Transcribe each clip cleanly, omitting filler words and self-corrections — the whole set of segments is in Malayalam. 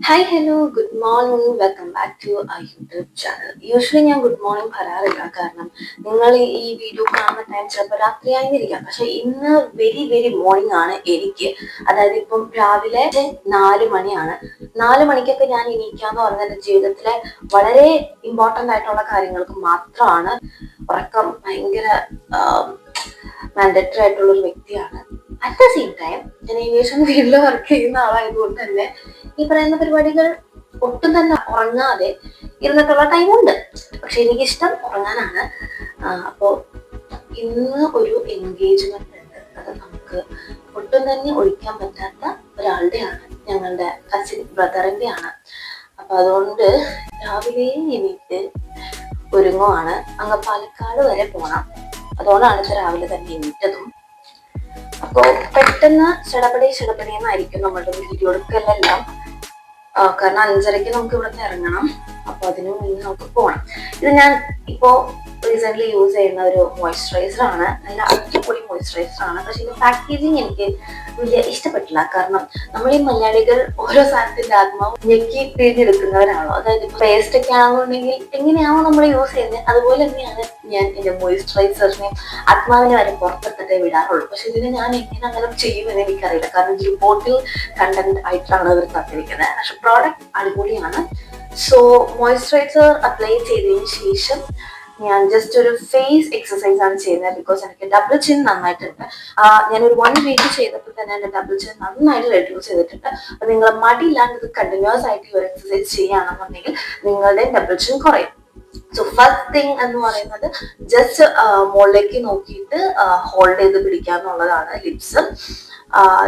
Hi hello good morning welcome back to YouTube channel. Usually ഞാൻ ഗുഡ് മോർണിംഗ് പറയാറില്ല, കാരണം നിങ്ങൾ ഈ വീഡിയോ കാണുന്ന ടൈം ചിലപ്പോൾ രാത്രിയായിരിക്കാം. പക്ഷെ ഇന്ന് വെരി വെരി മോർണിംഗ് ആണ് എനിക്ക്. അതായത് ഇപ്പം രാവിലെ 4 മണിയാണ്. 4 മണിക്കൊക്കെ ഞാൻ എണീക്കാന്ന് പറഞ്ഞ എൻ്റെ ജീവിതത്തിലെ വളരെ ഇമ്പോർട്ടൻ്റ് ആയിട്ടുള്ള കാര്യങ്ങൾക്ക് മാത്രമാണ്. ഉറക്കം ഭയങ്കര മാൻഡറ്ററി ആയിട്ടുള്ള ഒരു വ്യക്തിയാണ്. അറ്റ് ദ സെയിം ടൈം ഞാൻ ഏവിയേഷൻ ഫീൽഡിൽ വർക്ക് ചെയ്യുന്ന ആളായതുകൊണ്ട് തന്നെ ഈ പറയുന്ന പരിപാടികൾ ഒട്ടും തന്നെ ഉറങ്ങാതെ ഇരുന്നിട്ടുള്ള ടൈമുണ്ട്. പക്ഷെ എനിക്കിഷ്ടം ഉറങ്ങാനാണ്. അപ്പോൾ ഇന്ന് ഒരു എൻഗേജ്മെന്റ് ഉണ്ട്. അത് നമുക്ക് ഒട്ടും തന്നെ ഒഴിക്കാൻ പറ്റാത്ത ഒരാളുടെയാണ്, ഞങ്ങളുടെ കസിൻ ബ്രദറിന്റെ ആണ്. അപ്പൊ അതുകൊണ്ട് രാവിലെ എണീറ്റ് ഒരുങ്ങുവാണ്. അങ്ങ് പാലക്കാട് വരെ പോണം. അതുകൊണ്ടാണ് ഇപ്പൊ രാവിലെ തന്നെ എണീറ്റതും. അപ്പോ പെട്ടെന്ന് ചടപടി എന്നായിരിക്കും നമ്മളുടെ വീഡിയോ എടുക്കലെല്ലാം. കാരണം 5:30 നമുക്ക് ഇവിടുന്ന് ഇറങ്ങണം. അപ്പൊ അതിനു മുന്നേ നമുക്ക് പോകണം. ഇത് ഞാൻ ഇപ്പോ റീസെന്റ് യൂസ് ചെയ്യുന്ന ഒരു മോയ്സ്ചറൈസർ ആണ്. നല്ല അടിപൊളി മോയ്സ്ചറൈസർ ആണ്. പക്ഷെ ഇത് പാക്കേജിങ് എനിക്ക് വലിയ ഇഷ്ടപ്പെട്ടില്ല. കാരണം നമ്മൾ ഈ മലയാളികൾ ഓരോ സാധനത്തിന്റെ ആത്മാവ് ഞെക്കി പിഴിഞ്ഞെടുക്കുന്നവരാണോ. അതായത് പേസ്റ്റ് ഒക്കെ ആണെന്നുണ്ടെങ്കിൽ എങ്ങനെയാണോ നമ്മൾ യൂസ് ചെയ്യുന്നത് അതുപോലെ തന്നെയാണ് ഞാൻ എന്റെ മോയ്സ്ചറൈസറിനെ ആത്മാവിനെ വരെ പുറത്തെടുത്തിട്ടേ വിടാറുള്ളൂ. പക്ഷെ ഇതിന് ഞാൻ എങ്ങനെ അങ്ങനെ ചെയ്യുമെന്ന് എനിക്കറിയില്ല. കാരണം ഇത് ബോട്ടിൽ കണ്ടന്റ് ആയിട്ടാണ് അവർ തന്നിരിക്കുന്നത്. പക്ഷെ പ്രോഡക്റ്റ് അടിപൊളിയാണ്. സോ മോയ്സ്ചറൈസർ അപ്ലൈ ചെയ്തതിന് ശേഷം ഞാൻ ജസ്റ്റ് ഒരു ഫേസ് എക്സസൈസ് ആണ് ചെയ്യുന്നത്. ബിക്കോസ് എനിക്ക് ഡബിൾ ചിൻ നന്നായിട്ടുണ്ട്. ഞാനൊരു 1 വീക്ക് ചെയ്തപ്പോൾ തന്നെ എന്റെ ഡബിൾ ചിൻ നന്നായിട്ട് റെഡ്യൂസ് ചെയ്തിട്ടുണ്ട്. അപ്പൊ നിങ്ങൾ മടിയില്ലാണ്ട് ഇത് കണ്ടിന്യൂസ് ആയിട്ട് ഈ ഒരു എക്സസൈസ് ചെയ്യുകയാണെന്നുണ്ടെങ്കിൽ നിങ്ങളുടെ ഡബിൾ ചിൻ കുറയും. സോ ഫസ്റ്റ് തിങ് എന്ന് പറയുന്നത് ജസ്റ്റ് മുകളിലേക്ക് നോക്കിയിട്ട് ഹോൾഡ് ചെയ്ത് പിടിക്കാന്നുള്ളതാണ്. ലിപ്സ്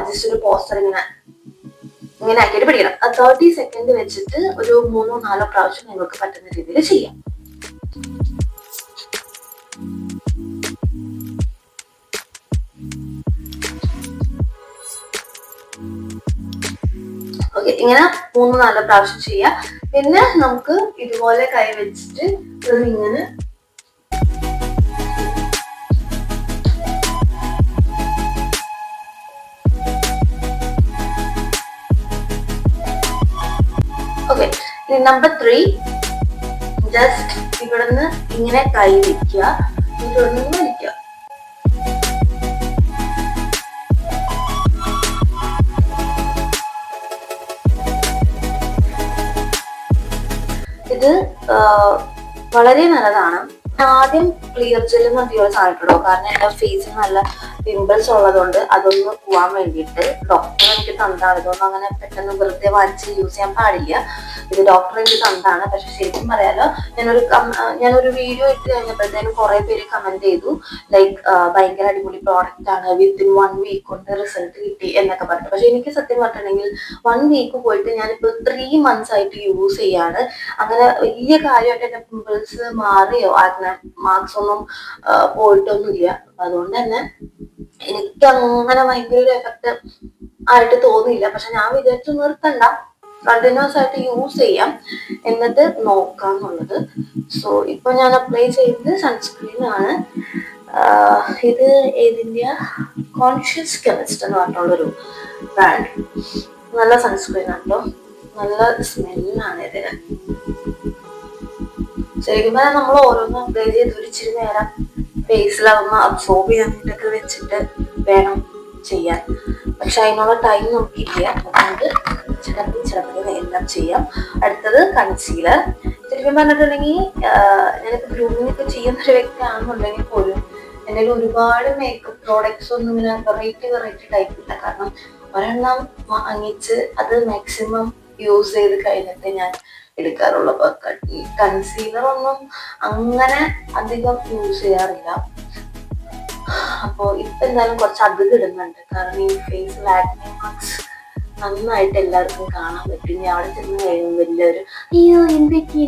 ജസ്റ്റ് ഒരു പോസ്റ്റർ ഇങ്ങനെ ആക്കിയിട്ട് പിടിക്കണം. 30 സെക്കൻഡ് വെച്ചിട്ട് ഒരു 3-4 പ്രാവശ്യം നിങ്ങൾക്ക് പറ്റുന്ന രീതിയിൽ ചെയ്യാം. ഓക്കെ, ഇങ്ങനെ 3-4 പ്രാവശ്യം ചെയ്യാം. പിന്നെ നമുക്ക് ഇതുപോലെ കൈ വെച്ചിട്ട് ഇങ്ങനെ ഓക്കെ. നമ്പർ 3, ജസ്റ്റ് ഇവിടുന്ന് ഇങ്ങനെ കൈ വെക്കുക, ഇവിടുന്ന് വലിക്കുക. ഇത് വളരെ നല്ലതാണ്. ആദ്യം ക്ലിയർ ജെൽ എന്ന് പറഞ്ഞ സാധനം. കാരണം എന്റെ ഫേസിൽ നല്ല പിമ്പിൾസ് ഉള്ളതുകൊണ്ട് അതൊന്ന് പോവാൻ വേണ്ടിയിട്ട് ഡോക്ടർ എനിക്ക് തന്നതാണ്. ഇതൊന്നും അങ്ങനെ പെട്ടെന്ന് വെറുതെ വാങ്ങിച്ച് യൂസ് ചെയ്യാൻ പാടില്ല. ഇത് ഡോക്ടർ എനിക്ക് തന്നതാണ്. പക്ഷെ ശരിക്കും പറയാലോ, ഞാനൊരു വീഡിയോ ഇട്ട് കഴിഞ്ഞപ്പോഴത്തേനും കുറെ പേര് കമന്റ് ചെയ്തു, ലൈക്ക് ഭയങ്കര അടിപൊളി പ്രോഡക്റ്റ് ആണ്, വിത്തിൻ 1 വീക്ക് കൊണ്ട് റിസൾട്ട് കിട്ടി എന്നൊക്കെ പറഞ്ഞു. പക്ഷെ എനിക്ക് സത്യം പറഞ്ഞിട്ടുണ്ടെങ്കിൽ 1 വീക്ക് പോയിട്ട് ഞാനിപ്പോ 3 മന്ത്സ് ആയിട്ട് യൂസ് ചെയ്യാണ്. അങ്ങനെ വലിയ കാര്യമായിട്ട് എന്റെ പിമ്പിൾസ് മാറിയോ അങ്ങനെ മാർക്സ് ഒന്നും പോയിട്ടൊന്നുമില്ല. അതുകൊണ്ട് തന്നെ എനിക്ക് അങ്ങനെ ഭയങ്കര ഒരു എഫക്ട് ആയിട്ട് തോന്നിയില്ല. പക്ഷെ ഞാൻ വിചാരിച്ചു നിർത്തണ്ട, കണ്ടിന്യൂസ് ആയിട്ട് യൂസ് ചെയ്യാം എന്നിട്ട് നോക്കാന്നുള്ളത്. സോ ഇപ്പൊ ഞാൻ അപ്ലൈ ചെയ്തത് സൺസ്ക്രീൻ ആണ്. ഇത് ഏതിന്റെ കോൺഷ്യസ് കെമിസ്റ്റ് എന്ന് പറഞ്ഞുള്ളൊരു ബ്രാൻഡ്. നല്ല സൺസ്ക്രീൻ ആണല്ലോ, നല്ല സ്മെല്ലാണ് ഇതിന്. ശരിക്കും പറഞ്ഞാൽ നമ്മൾ ഓരോന്നും അപ്ലൈ ചെയ്ത് ഒരിച്ചിരി നേരം ഫേസിലൊന്ന് അബ്സോർബ് ചെയ്യാനായിട്ടൊക്കെ വെച്ചിട്ട് വേണം ചെയ്യാൻ. പക്ഷെ അതിനുള്ള ടൈം നമുക്കില്ല. അതുകൊണ്ട് ചിലപ്പോൾ എല്ലാം ചെയ്യാം. അടുത്തത് കൺസീലർ. ശരിക്കും പറഞ്ഞിട്ടുണ്ടെങ്കിൽ ഞാനിപ്പോൾ ഗ്രൂമിംഗ് ഒക്കെ ചെയ്യുന്ന ഒരു വ്യക്തി ആണെന്നുണ്ടെങ്കിൽ പോലും എൻ്റെ ഒരുപാട് മേക്കപ്പ് പ്രോഡക്ട്സ് ഒന്നും ഇങ്ങനെ വെറൈറ്റി ടൈപ്പ് ഇല്ല. കാരണം ഒരെണ്ണം വാങ്ങിച്ച് അത് മാക്സിമം യൂസ് ചെയ്ത് കഴിഞ്ഞിട്ട് ഞാൻ എടുക്കാറുള്ളൂ. ഈ കൺസീലർ ഒന്നും അങ്ങനെ അധികം യൂസ് ചെയ്യാറില്ല. അപ്പോ ഇപ്പൊ എന്തായാലും കുറച്ച് അധികം ഇടുന്നുണ്ട്. കാരണം ഈ ഫേസിൽ ആക്നെ മാർക്സ് നന്നായിട്ട് എല്ലാവർക്കും കാണാൻ പറ്റും. ഞാൻ അവിടെ ചെന്ന് കഴിയുമ്പോൾ വലിയൊരു അയ്യോ എന്തൊക്കെ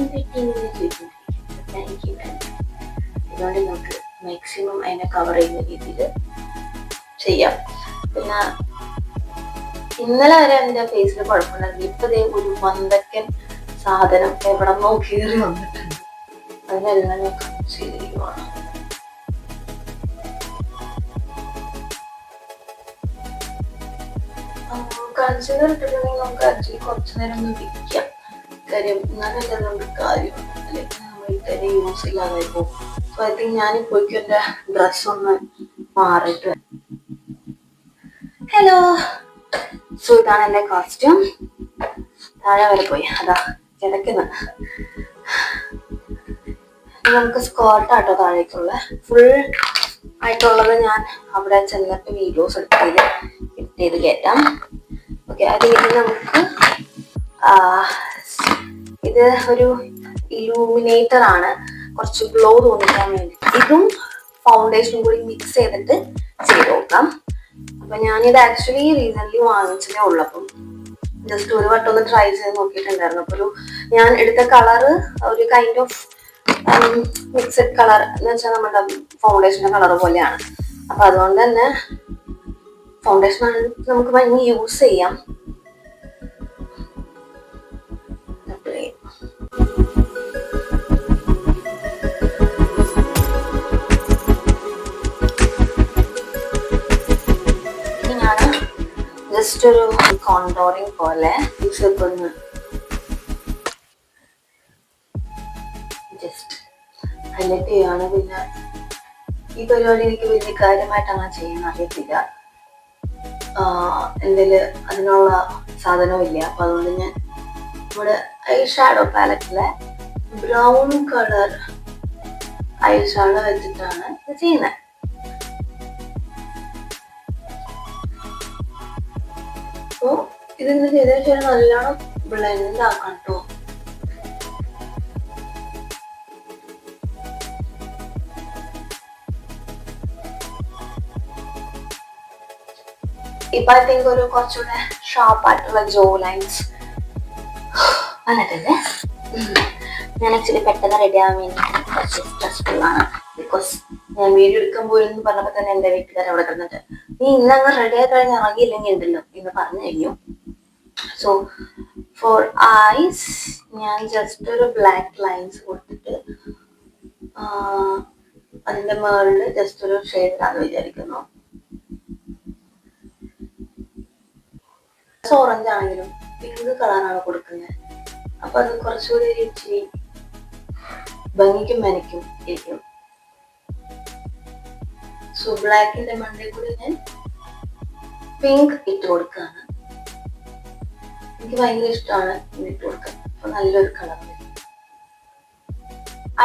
അതുകൊണ്ട് നമുക്ക് മാക്സിമം അതിനെ കവർ ചെയ്യുന്ന രീതിയിൽ ചെയ്യാം. പിന്നെ ഇന്നലെ വരെ എൻ്റെ ഫേസിൽ കുഴപ്പമുണ്ടായിരുന്നു. ഇപ്പൊ ഒരു മന്ദക്കൻ സാധനം എവിടെ നിന്നോ കീറി വന്നിട്ടുണ്ട്. അതിനെല്ലാം ഞാൻ കൺസീൽ ചെയ്യുവാണ്. കൺസീലർ ഇട്ടിട്ടുണ്ടെങ്കിൽ നമുക്ക് ആക്ച്വലി കുറച്ചു നേരം ഒന്ന് ഇരിക്കാം. കാര്യം എന്നാലല്ലേ നമുക്ക് കാര്യം, അല്ലെങ്കിൽ നമ്മൾ ഇത്തന്നെ യൂസ് ഇല്ലാതെ പോകും. സോ ഐ തിങ്ക് ഞാനിപ്പോഴേക്കും എൻ്റെ ഡ്രസ് ഒന്ന് മാറിയിട്ട്. ഹലോ, സോ ഇതാണ് എൻ്റെ കോസ്റ്റ്യൂം. താഴെ വരെ പോയി, അതാ കിടക്കുന്നത്. നമുക്ക് സ്കേർട്ടാട്ടോ താഴേക്കുള്ള. ഫുൾ ആയിട്ടുള്ളത് ഞാൻ അവിടെ ചെന്നിട്ട് വീഡിയോസ് എഡിറ്റ് ചെയ്ത് കയറ്റാം. ഓക്കെ, അത് കഴിഞ്ഞ് നമുക്ക് ഇത് ഒരു ഇലൂമിനേറ്റർ ആണ്, കുറച്ച് ഗ്ലോ തോന്നിക്കാൻ വേണ്ടി. ഇതും ഫൗണ്ടേഷനും കൂടി മിക്സ് ചെയ്തിട്ട് ചെയ്ത് നോക്കാം. അപ്പൊ ഞാനിത് ആക്ച്വലി റീസെന്റ് വാങ്ങിച്ചതേ ഉള്ളൂ. അപ്പം ജസ്റ്റ് ഒരു വട്ടം ഒന്ന് ട്രൈ ചെയ്ത് നോക്കിയിട്ടുണ്ടായിരുന്നു. അപ്പൊ ഞാൻ എടുത്ത കളറ് ഒരു കൈൻഡ് ഓഫ് മിക്സഡ് കളർ എന്ന് വെച്ചാൽ നമ്മുടെ ഫൗണ്ടേഷന്റെ കളർ പോലെയാണ്. അപ്പൊ അതുകൊണ്ട് തന്നെ ഫൗണ്ടേഷൻ നമുക്ക് ഭയങ്കര യൂസ് ചെയ്യാം. ഞാൻ ജസ്റ്റ് ഒരു കോണ്ടോറിങ് പോലെ ഒന്ന് ജസ്റ്റ് ഹൈലൈറ്റ് ചെയ്യാണ്. പിന്നെ ഈ പരിപാടി എനിക്ക് വലിയ കാര്യമായിട്ട് അങ്ങനെ ചെയ്യാൻ അറിയത്തില്ല. എൻ്റെ അതിനുള്ള സാധനവും ഇല്ല. അപ്പൊ അതുകൊണ്ട് ഞാൻ നമ്മുടെ ഐ ഷാഡോ പാലറ്റിലെ ബ്രൗൺ കളർ ഐ ഷാഡോ വെച്ചിട്ടാണ് ഇത് ചെയ്യുന്നത്. അപ്പോ ഇതിങ്ങനെ ചെയ്തതിനു ശേഷം നല്ലോണം ബ്ലെൻഡ് ആക്കാം കേട്ടോ. ഇപ്പൊ ഐ തിങ്ക് ഒരു കുറച്ചുകൂടെ ഷാർപ്പ് ആയിട്ടുള്ള ജോ ലൈൻസ് വന്നിട്ടുണ്ട്. ഞാൻ ആക്ച്വലി പെട്ടെന്ന് റെഡി ആവാൻ വേണ്ടി കുറച്ച് സ്ട്രെസ്ഫുൾ ആണ്. ബിക്കോസ് ഞാൻ വീഡിയോ എടുക്കാൻ പോയെന്ന് പറഞ്ഞപ്പോൾ തന്നെ എന്റെ വീട്ടുകാർ അവിടെ കിടന്നിട്ട് നീ ഇന്നങ്ങ് റെഡി ആയി കഴിഞ്ഞ് ഇറങ്ങിയില്ലെങ്കിൽ ഉണ്ടല്ലോ എന്ന് പറഞ്ഞു കഴിഞ്ഞു. സോ ഫോർ ഐസ് ഞാൻ ജസ്റ്റ് ഒരു ബ്ലാക്ക് ലൈൻസ് കൊടുത്തിട്ട് അതിന്റെ മേളിൽ ജസ്റ്റ് ഒരു ഷെയ്ഡ് ഇടാന്ന് വിചാരിക്കുന്നു. ഓറഞ്ച് ആണെങ്കിലും പിങ്ക് കളറാണ് കൊടുക്കുന്നത്. അപ്പൊ അത് കുറച്ചുകൂടി ഇച്ചിരി ഭംഗിക്കും മെനക്കും ഇരിക്കും. സോ ബ്ലാക്കിന്റെ മണ്ടയിൽ കൂടി ഞാൻ പിങ്ക് ഇട്ട് കൊടുക്കുകയാണ്. എനിക്ക് ഭയങ്കര ഇഷ്ടമാണ് ഇട്ട് കൊടുക്കാൻ. അപ്പൊ നല്ലൊരു കളർ.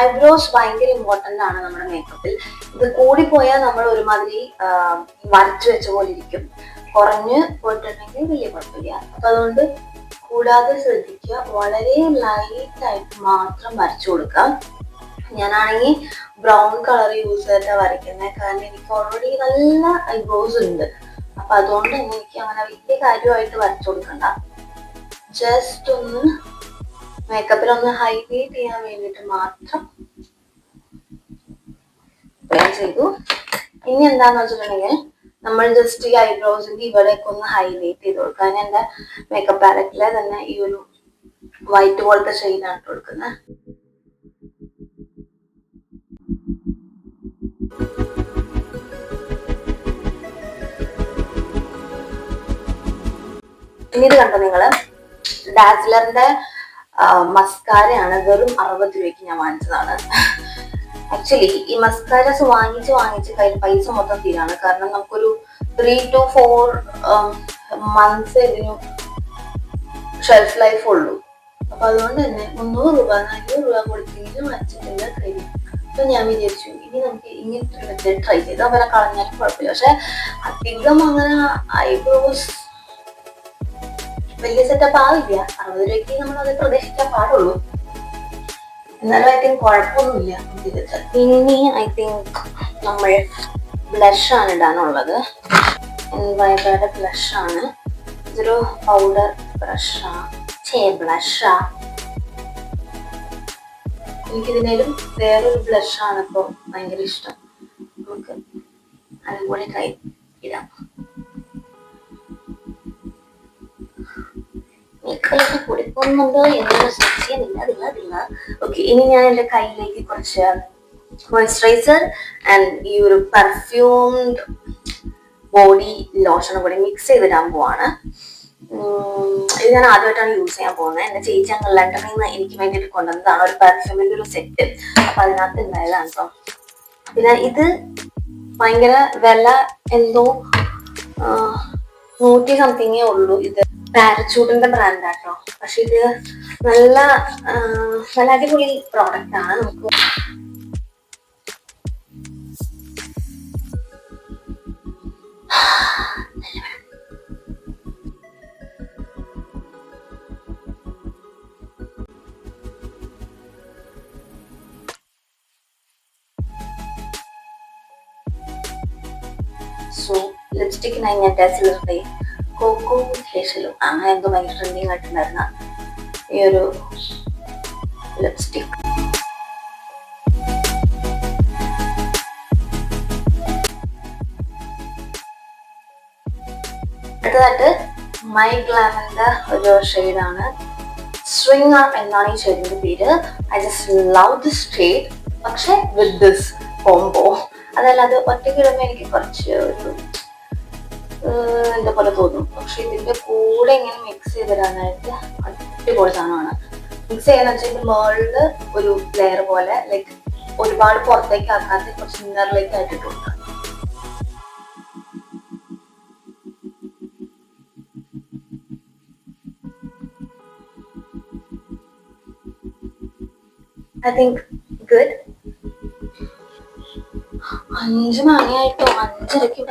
ഐബ്രോസ് ഭയങ്കര ഇമ്പോർട്ടന്റ് ആണ് നമ്മുടെ മേക്കപ്പിൽ. ഇത് കൂടിപ്പോയാൽ നമ്മൾ ഒരുമാതിരി വരച്ചു വെച്ച പോലെ ഇരിക്കും. കുറഞ്ഞ് പോയിട്ടുണ്ടെങ്കിൽ വലിയ കുഴപ്പമില്ല. അപ്പൊ അതുകൊണ്ട് കൂടാതെ ശ്രദ്ധിക്കുക, വളരെ ലൈറ്റ് ആയിട്ട് മാത്രം വരച്ചു കൊടുക്കാം. ഞാനാണെങ്കിൽ ബ്രൗൺ കളർ യൂസ് ചെയ്തിട്ടാണ് വരയ്ക്കുന്നത്. കാരണം എനിക്ക് ഓൾറെഡി നല്ല ഐബ്രോസ് ഉണ്ട്. അപ്പൊ അതുകൊണ്ട് തന്നെ എനിക്ക് അങ്ങനെ വലിയ കാര്യമായിട്ട് വരച്ചു കൊടുക്കണ്ട. ജസ്റ്റ് ഒന്ന് മേക്കപ്പിൽ ഒന്ന് ഹൈലൈറ്റ് ചെയ്യാൻ വേണ്ടിയിട്ട് മാത്രം ചെയ്തു. ഇനി എന്താന്ന് വെച്ചിട്ടുണ്ടെങ്കിൽ നമ്മൾ ജസ്റ്റ് ഈ ഐബ്രോസിന്റെ ഇവിടെയൊക്കെ ഒന്ന് ഹൈലൈറ്റ് ചെയ്ത് കൊടുക്കാൻ എന്റെ മേക്കപ്പ് പാലറ്റിലെ തന്നെ ഈ ഒരു വൈറ്റ് പോലത്തെ ഷെയ്ഡാണ് ഇട്ട് കൊടുക്കുന്നത്. ഇനി ഇത് കണ്ടോ നിങ്ങള്, ഡാസ്ലറിന്റെ മസ്കാരയാണ്. വെറും 60 രൂപയ്ക്ക് ഞാൻ വാങ്ങിച്ചതാണ്. ആക്ച്വലി ഈ മസ്കാരസ് വാങ്ങിച്ച് കയ്യിൽ പൈസ മൊത്തം തീരാണ്. കാരണം നമുക്കൊരു 3 to 4 months ഇതിന് ഷെൽഫ് ലൈഫ് ഉള്ളൂ. അപ്പൊ അതുകൊണ്ട് തന്നെ 300 രൂപ 400 രൂപ കൊടുത്തെങ്കിലും വാങ്ങിച്ചിട്ടില്ല കാര്യം. അപ്പൊ ഞാൻ വിചാരിച്ചു ഇനി നമുക്ക് ഇങ്ങനത്തെ മെത്തേഡ് ട്രൈ ചെയ്ത് അവരെ കളഞ്ഞാലും കുഴപ്പമില്ല. പക്ഷെ അധികം അങ്ങനെ ഐബ്രോസ് വലിയ സെറ്റപ്പ് ആവില്ല. 60 രൂപയ്ക്ക് നമ്മൾ അത് പ്രതീക്ഷിക്കാൻ പാടുള്ളൂ. എന്നാലും ഐ തിങ്ക് കുഴപ്പമൊന്നുമില്ല. ഇനി ഐ തിങ്ക് നമ്മൾ ബ്ലഷ് ആണ് ഇടാനുള്ളത്. വൈബയുടെ ബ്ലഷ് ആണ്. ഇതൊരു പൗഡർ ബ്ലഷാ. എനിക്കിതിനേലും വേറൊരു ബ്ലഷ് ആണ് ഇപ്പൊ ഭയങ്കര ഇഷ്ടം. നമുക്ക് അതും കൂടി ട്രൈ ഇടാം. മേക്കപ്പൊക്കെ കുടിക്കുന്നുണ്ടോ എന്നൊരു സംശയമില്ല. ഓക്കെ, ഇനി ഞാൻ എൻ്റെ കയ്യിലേക്ക് കുറച്ച് മോയ്സ്ചറൈസർ ആൻഡ് ഈ ഒരു പെർഫ്യൂംഡ് ബോഡി ലോഷനും കൂടി മിക്സ് ചെയ്തിടാൻ പോവാണ്. ഇത് ഞാൻ ആദ്യമായിട്ടാണ് യൂസ് ചെയ്യാൻ പോകുന്നത്. എന്റെ ചേച്ചി അങ്ങ് ലണ്ടനിൽ നിന്ന് എനിക്ക് വേണ്ടിയിട്ട് കൊണ്ടുവന്നതാണ്, ഒരു പെർഫ്യൂമിന്റെ ഒരു സെറ്റ്. അപ്പൊ അതിനകത്ത് ഉണ്ടായതാണ് കേട്ടോ. പിന്നെ ഇത് ഭയങ്കര വില എന്തോ 100 സംതിങ്ങേ ഉള്ളൂ. ഇത് പാരച്യൂട്ടിന്റെ ബ്രാൻഡാട്ടോ. പക്ഷെ ഇത് നല്ല നല്ല അടിപൊളി പ്രോഡക്റ്റ് ആണ്. നമുക്ക് സോ ലിപ്സ്റ്റിക്കിനായി ഞാൻ ടെസ്റ്റിലറുടെ കോക്കോ ഫേഷ്യലും അങ്ങനെ എന്തോ ഭയങ്കര ട്രെൻഡിങ് ആയിട്ടുണ്ടായിരുന്ന ഈ ഒരു ലിപ്സ്റ്റിക്. അടുത്തതായിട്ട് മൈ ഗ്ലാമിന്റെ ഒരു ഷെയ്ഡാണ് സ്വിംഗർ എന്നാണ് ഈ ഷെയ്ഡിന്റെ പേര്. I just love this shade. പക്ഷെ വിത്ത് ദിസ് കോംബോ, അതല്ലാതെ ഒറ്റയ്ക്ക് ഇടുമ്പോൾ എനിക്ക് കുറച്ച് ഒരു എന്താ പോലെ തോന്നും. പക്ഷെ ഇതിന്റെ കൂടെ ഇങ്ങനെ മിക്സ് ചെയ്ത് തരാനായിട്ട് അടിപൊളി സാധനമാണ്. മിക്സ് ചെയ്യാന്ന് വെച്ചാൽ ഇത് മുകളില് ഒരു ലെയർ പോലെ, ലൈക്ക് ഒരുപാട് പുറത്തേക്ക് ആക്കാത്ത കുറച്ച് ഇന്നറിലേക്ക് ആയിട്ടിട്ടുണ്ട്. I think good. 5 മണിയായിട്ടോ, 5:30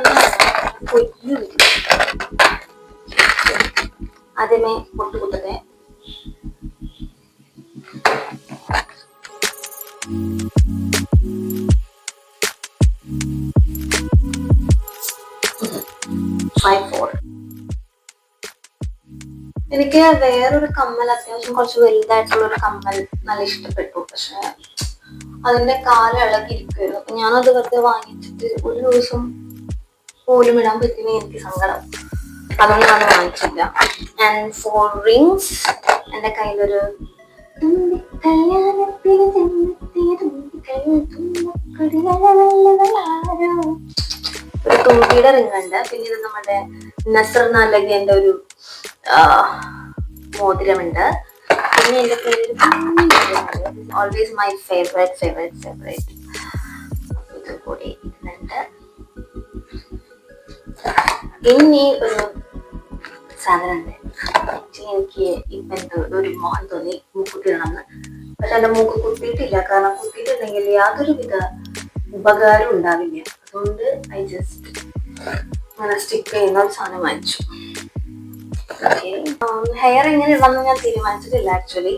കൊല്ലു. ആദ്യമേ പൊട്ടുകുത്തട്ടെ. എനിക്ക് വേറൊരു കമ്മൽ, അത്യാവശ്യം കുറച്ച് വലുതായിട്ടുള്ള ഒരു കമ്മൽ നല്ല ഇഷ്ടപ്പെട്ടു. പക്ഷെ അതിന്റെ കാലം ഇളകിയിരിക്കുകയായിരുന്നു. അപ്പൊ ഞാനത് വെറുതെ വാങ്ങിച്ചിട്ട് ഒരു ദിവസം പോലും ഇടാൻ പറ്റില്ല, എനിക്ക് സങ്കടം. അതുകൊണ്ട് ഞാൻ വാങ്ങിച്ചില്ല. ആൻഡ് ഫോർ റിങ്സ്, എന്റെ കയ്യിലൊരു ഒരു തുമ്പിയുടെ റിങ് ഉണ്ട്. പിന്നെ ഇത് നമ്മുടെ നസർ നാലകേന്റെ ഒരു മോതിരമുണ്ട്. പിന്നെ എന്റെ പേര് ഓൾവേസ് മൈ ഫേവറേറ്റ്. ഇത് കൂടി ഇടുന്നുണ്ട്. ഇനി ഒരു സാധനമുണ്ട്. എനിക്ക് ഇപ്പൊ ഒരു മോഹൻ തോന്നി മൂക്കുത്തി ഇടണമെന്ന്. പക്ഷെ എന്റെ മൂക്ക് കുത്തിയിട്ടില്ല. കാരണം കുത്തിയിട്ടുണ്ടെങ്കിൽ യാതൊരുവിധ ഉപകാരം ഉണ്ടാവില്ല. അതുകൊണ്ട് ഐ ജസ്റ്റ് അങ്ങനെ സ്റ്റിക്ക് ചെയ്യുന്ന ഒരു സാധനം വാങ്ങിച്ചു. ഹെയർ എങ്ങനെ ഇടണമെന്ന് ഞാൻ തീരുമാനിച്ചിട്ടില്ല. ആക്ച്വലി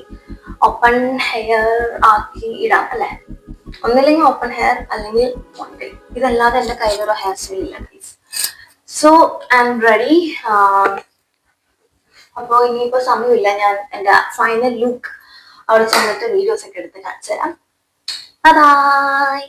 ഓപ്പൺ ഹെയർ ആക്കി ഇടാം അല്ലെ. ഒന്നില്ലെങ്കിൽ ഓപ്പൺ ഹെയർ അല്ലെങ്കിൽ പോണ്ടി. ഇതല്ലാതെ എന്റെ കയ്യിലൊരു ഹെയർ സ്റ്റൈൽ ഇല്ല. So I am ready. അപ്പൊ ഇനിയിപ്പോ സമയമില്ല. ഞാൻ എന്റെ ഫൈനൽ ലുക്ക് അവിടെ ചെന്നിട്ട് വീഡിയോസ് ഒക്കെ എടുത്ത് കാണിച്ചു തരാം. ബൈ.